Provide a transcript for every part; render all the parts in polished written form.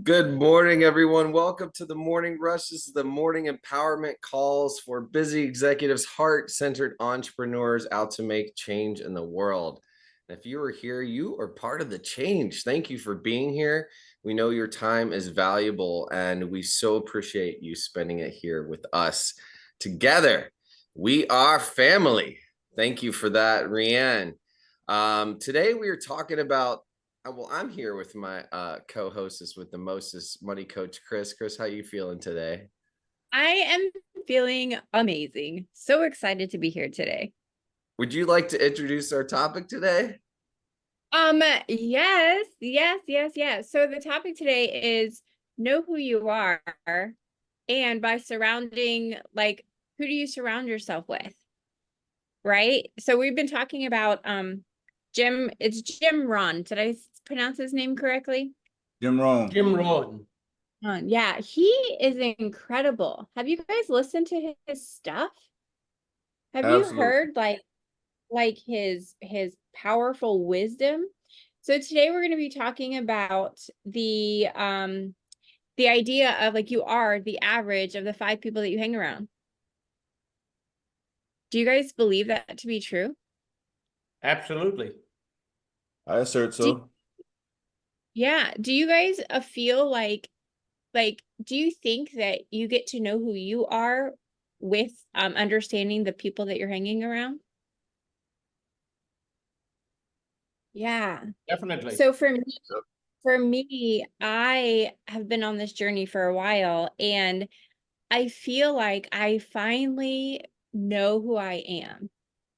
Good morning, everyone. Welcome to the Morning Rush. This is the morning empowerment calls for busy executives, heart-centered entrepreneurs out to make change in the world. And if you are here, you are part of the change. Thank you for being here. We know your time is valuable, and we so appreciate you spending it here with us. Together, we are family. Thank you for that, Rianne. Today, we are talking about well, I'm here with my co-hostess with the mostest money coach, Chris. Chris, how you feeling today? I am feeling amazing. So excited to be here today. Would you like to introduce our topic today? Yes. So the topic today is know who you are, and by surrounding, like, who do you surround yourself with? Right? So we've been talking about it's Jim Rohn. Did I pronounce his name correctly? Jim Rohn. Jim Rohn. Yeah, he is incredible. Have you guys listened to his stuff? Have you Absolutely. heard like his powerful wisdom? So today we're going to be talking about the idea of, like, you are the average of the 5 people that you hang around. Do you guys believe that to be true? Absolutely. I assert Do, so. yeah. Do you guys feel like do you think that you get to know who you are with understanding the people that you're hanging around? Yeah. Definitely. So for me, I have been on this journey for a while, and I feel like I finally know who I am.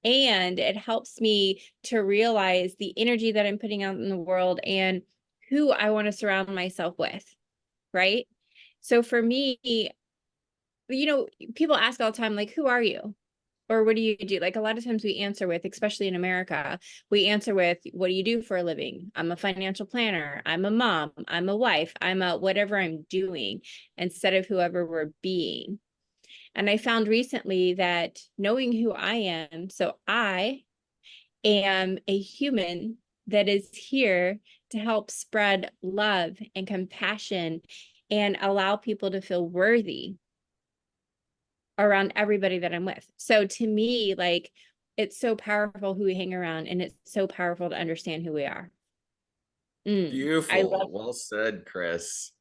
And it helps me to realize the energy that I'm putting out in the world and who I want to surround myself with, right? So for me, people ask all the time, like, who are you? Or what do you do? Like, a lot of times we answer with, especially in America, we answer with, what do you do for a living? I'm a financial planner. I'm a mom. I'm a wife. I'm a whatever I'm doing, instead of whoever we're being. And I found recently that knowing who I am, so I am a human that is here to help spread love and compassion and allow people to feel worthy around everybody that I'm with. So to me, like, it's so powerful who we hang around, and it's so powerful to understand who we are. I love. Beautiful. Well said, Chris.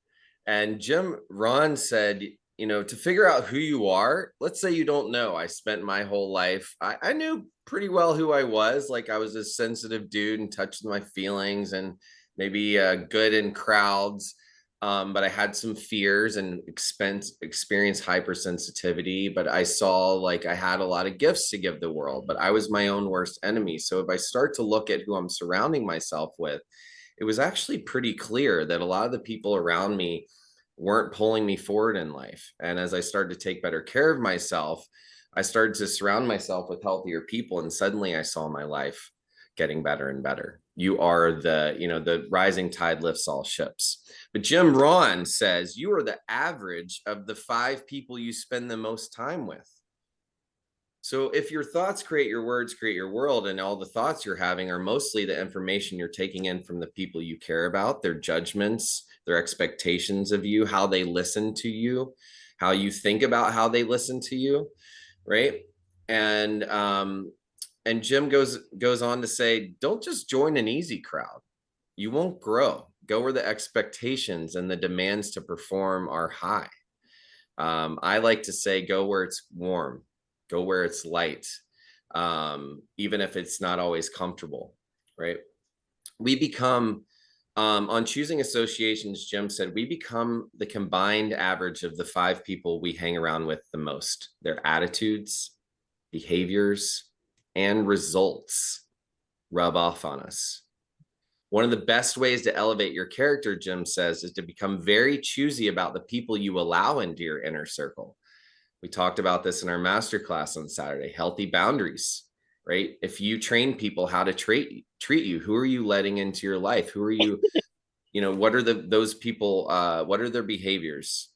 And Jim Ron said, to figure out who you are, let's say you don't know. I spent my whole life, I knew pretty well who I was. Like, I was a sensitive dude and touched my feelings and maybe good in crowds. But I had some fears and experienced hypersensitivity. But I saw like I had a lot of gifts to give the world, but I was my own worst enemy. So if I start to look at who I'm surrounding myself with, it was actually pretty clear that a lot of the people around me weren't pulling me forward in life. And as I started to take better care of myself, I started to surround myself with healthier people. And suddenly I saw my life getting better and better. You are the rising tide lifts all ships. But Jim Rohn says you are the average of the 5 people you spend the most time with. So if your thoughts create your words, create your world, and all the thoughts you're having are mostly the information you're taking in from the people you care about, their judgments, their expectations of you, how they listen to you, how you think about how they listen to you, right? And and Jim goes on to say, don't just join an easy crowd. You won't grow. Go where the expectations and the demands to perform are high. I like to say, go where it's warm, go where it's light, even if it's not always comfortable, right? We become, on choosing associations, Jim said, we become the combined average of the 5 people we hang around with the most, their attitudes, behaviors, and results rub off on us. One of the best ways to elevate your character, Jim says, is to become very choosy about the people you allow into your inner circle. We talked about this in our masterclass on Saturday, healthy boundaries, right? If you train people how to treat you, who are you letting into your life? Who are you, what are those people, what are their behaviors?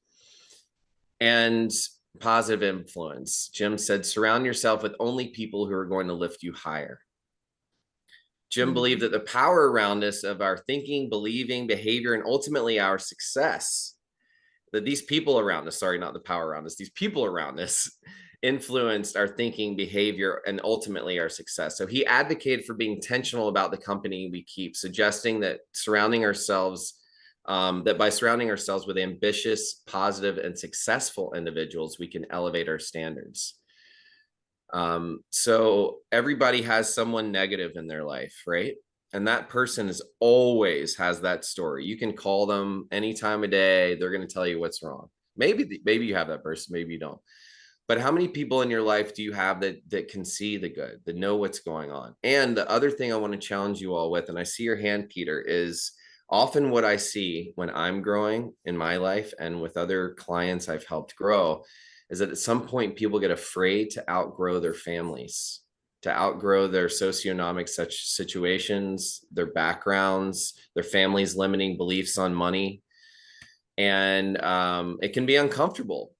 And positive influence. Jim said, surround yourself with only people who are going to lift you higher. Jim believed that the power around us of our thinking, believing, behavior, and ultimately our success, that these people around us, sorry, not the power around us, these people around us influenced our thinking, behavior, and ultimately our success. So he advocated for being intentional about the company we keep, suggesting that that by surrounding ourselves with ambitious, positive, and successful individuals, we can elevate our standards. So everybody has someone negative in their life, right? And that person always has that story. You can call them any time of day. They're going to tell you what's wrong. Maybe you have that person, maybe you don't. But how many people in your life do you have that can see the good, that know what's going on? And the other thing I want to challenge you all with, and I see your hand, Peter, is often what I see when I'm growing in my life and with other clients I've helped grow is that at some point people get afraid to outgrow their families, to outgrow their socioeconomic such situations, their backgrounds, their families' limiting beliefs on money. And it can be uncomfortable,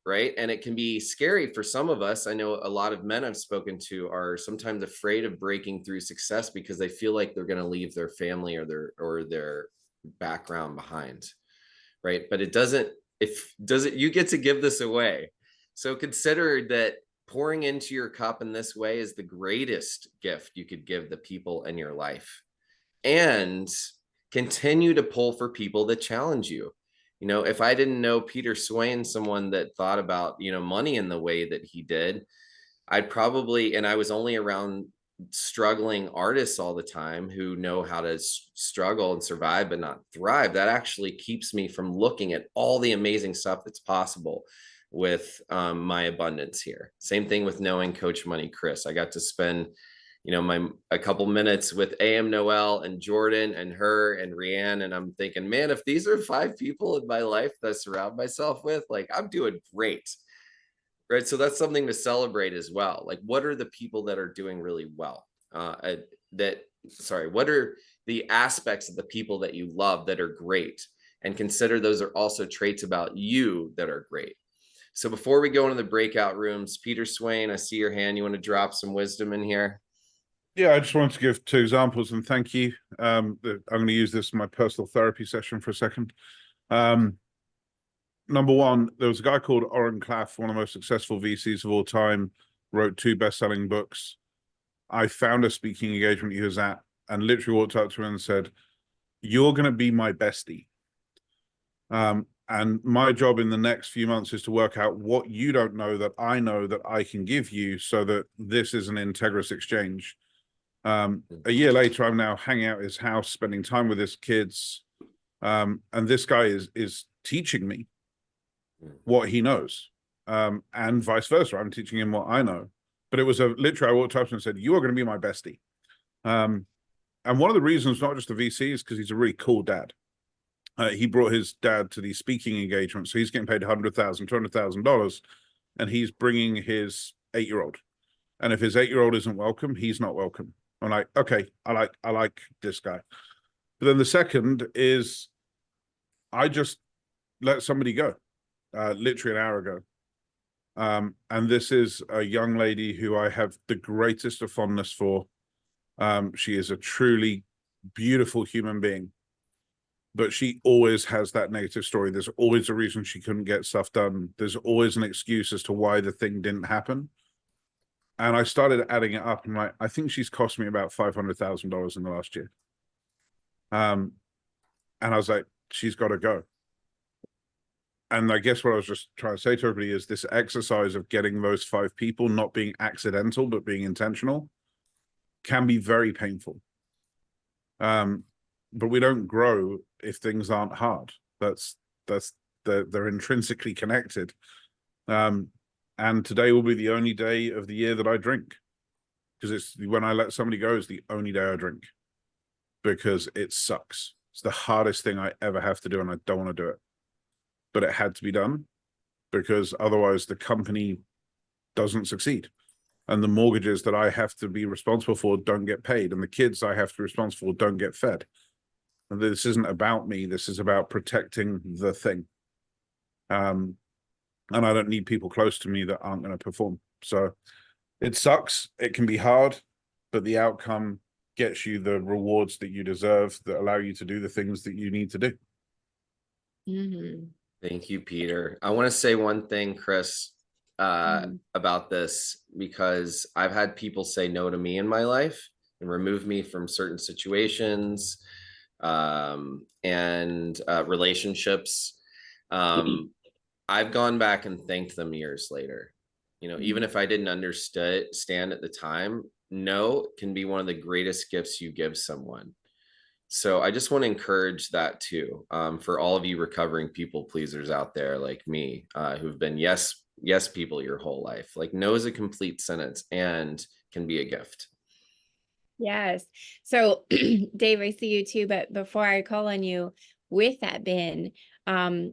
right? And it can be scary for some of us. I know a lot of men I've spoken to are sometimes afraid of breaking through success because they feel like they're going to leave their family or their background behind, right? But you get to give this away. So consider that pouring into your cup in this way is the greatest gift you could give the people in your life. And continue to pull for people that challenge you. You know, if I didn't know Peter Swain, someone that thought about, money in the way that he did, and I was only around struggling artists all the time who know how to struggle and survive but not thrive. That actually keeps me from looking at all the amazing stuff that's possible with my abundance here. Same thing with knowing Coach Money Chris. I got to spend a couple minutes with AM Noel and Jordan and her and Rianne. And I'm thinking, man, if these are 5 people in my life that I surround myself with, like, I'm doing great. Right. So that's something to celebrate as well. Like, what are the people that are doing really well? What are the aspects of the people that you love that are great? And consider those are also traits about you that are great. So before we go into the breakout rooms, Peter Swain, I see your hand. You want to drop some wisdom in here? Yeah, I just wanted to give 2 examples and thank you. I'm going to use this in my personal therapy session for a second. Number one, there was a guy called Oren Klaff, one of the most successful VCs of all time, wrote 2 best-selling books. I found a speaking engagement he was at and literally walked up to him and said, "You're going to be my bestie. And my job in the next few months is to work out what you don't know that I can give you so that this is an integrous exchange." A year later, I'm now hanging out at his house, spending time with his kids. And this guy is teaching me what he knows. And vice versa. I'm teaching him what I know. But it was literally, I walked up to him and said, "You are going to be my bestie." And one of the reasons, not just the VC, is because he's a really cool dad. He brought his dad to these speaking engagements. So he's getting paid $100,000, $200,000, and he's bringing his 8-year-old. And if his 8-year-old isn't welcome, he's not welcome. I'm like, okay, I like this guy. But then the second is I just let somebody go, literally an hour ago. And this is a young lady who I have the greatest of fondness for. She is a truly beautiful human being, but she always has that negative story. There's always a reason she couldn't get stuff done. There's always an excuse as to why the thing didn't happen. And I started adding it up, and I think she's cost me about $500,000 in the last year. And I was like, she's got to go. And I guess what I was just trying to say to everybody is this exercise of getting those 5 people, not being accidental, but being intentional, can be very painful. But we don't grow if things aren't hard. They're intrinsically connected. And today will be the only day of the year that I drink, because it's when I let somebody go is the only day I drink, because it sucks. It's the hardest thing I ever have to do, and I don't want to do it. But it had to be done because otherwise the company doesn't succeed. And the mortgages that I have to be responsible for don't get paid. And the kids I have to be responsible for don't get fed. And this isn't about me. This is about protecting the thing. And I don't need people close to me that aren't going to perform. So it sucks. It can be hard, but the outcome gets you the rewards that you deserve, that allow you to do the things that you need to do. Mhm. Thank you, Peter. I want to say one thing, Chris, about this, because I've had people say no to me in my life and remove me from certain situations, and relationships. I've gone back and thanked them years later. You know, even if I didn't understand at the time, no can be one of the greatest gifts you give someone. So I just want to encourage that too, for all of you recovering people pleasers out there like me, who've been yes people your whole life. Like no is a complete sentence and can be a gift. Yes. So Dave, I see you too, but before I call on you with that, Ben,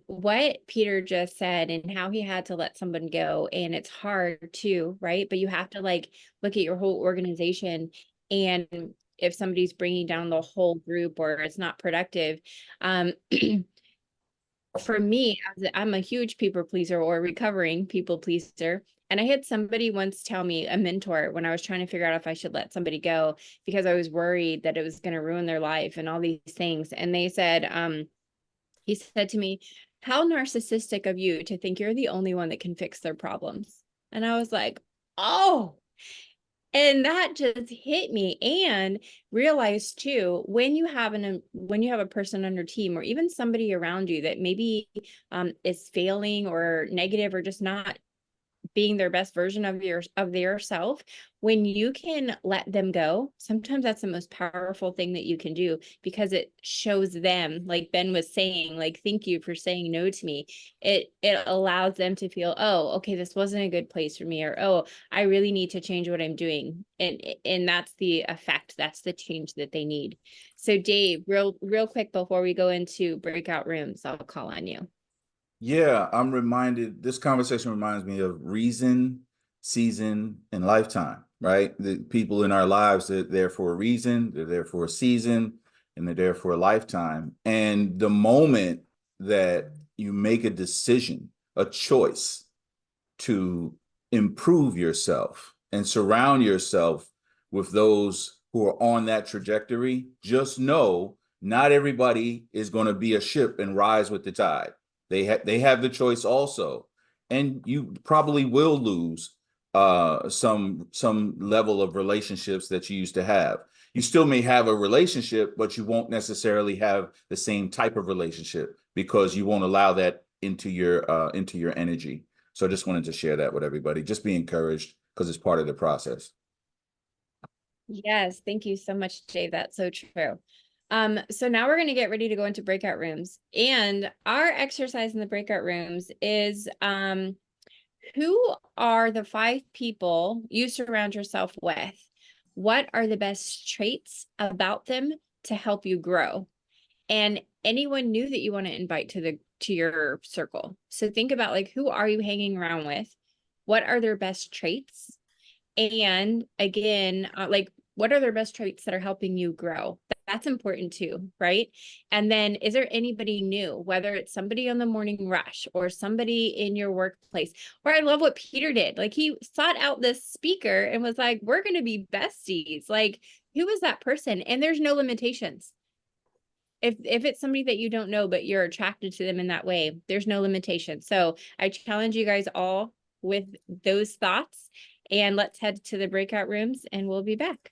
what Peter just said and how he had to let someone go, and it's hard too, right? But you have to like look at your whole organization, and if somebody's bringing down the whole group or it's not productive, for me, I'm a huge people pleaser or recovering people pleaser. And I had somebody once tell me, a mentor, when I was trying to figure out if I should let somebody go because I was worried that it was going to ruin their life and all these things. And they said, he said to me, how narcissistic of you to think you're the only one that can fix their problems. And I was like, oh, and that just hit me, and realized too, when you have a person on your team or even somebody around you that maybe is failing or negative or just not being their best version of their self, when you can let them go, sometimes that's the most powerful thing that you can do, because it shows them, like Ben was saying, like, thank you for saying no to me. It allows them to feel, oh, okay, this wasn't a good place for me, or oh, I really need to change what I'm doing. And that's the effect, that's the change that they need. So Dave, real quick before we go into breakout rooms, I'll call on you. Yeah, I'm reminded, this conversation reminds me of reason, season, and lifetime, right? The people in our lives, they're there for a reason, they're there for a season, and they're there for a lifetime. And the moment that you make a decision, a choice to improve yourself and surround yourself with those who are on that trajectory, just know not everybody is going to be a ship and rise with the tide. They have the choice also, and you probably will lose some level of relationships that you used to have. You still may have a relationship, but you won't necessarily have the same type of relationship because you won't allow that into your energy. So I just wanted to share that with everybody. Just be encouraged because it's part of the process. Yes, thank you so much, Dave. That's so true. So now we're going to get ready to go into breakout rooms. And our exercise in the breakout rooms is who are the 5 people you surround yourself with? What are the best traits about them to help you grow? And anyone new that you want to invite to your circle. So think about, like, who are you hanging around with? What are their best traits? And again, like, what are their best traits that are helping you grow? That's important too, right? And then is there anybody new, whether it's somebody on the morning rush or somebody in your workplace? Or I love what Peter did. Like, he sought out this speaker and was like, we're going to be besties. Like, who is that person? And there's no limitations. If it's somebody that you don't know, but you're attracted to them in that way, there's no limitation. So I challenge you guys all with those thoughts, and let's head to the breakout rooms and we'll be back.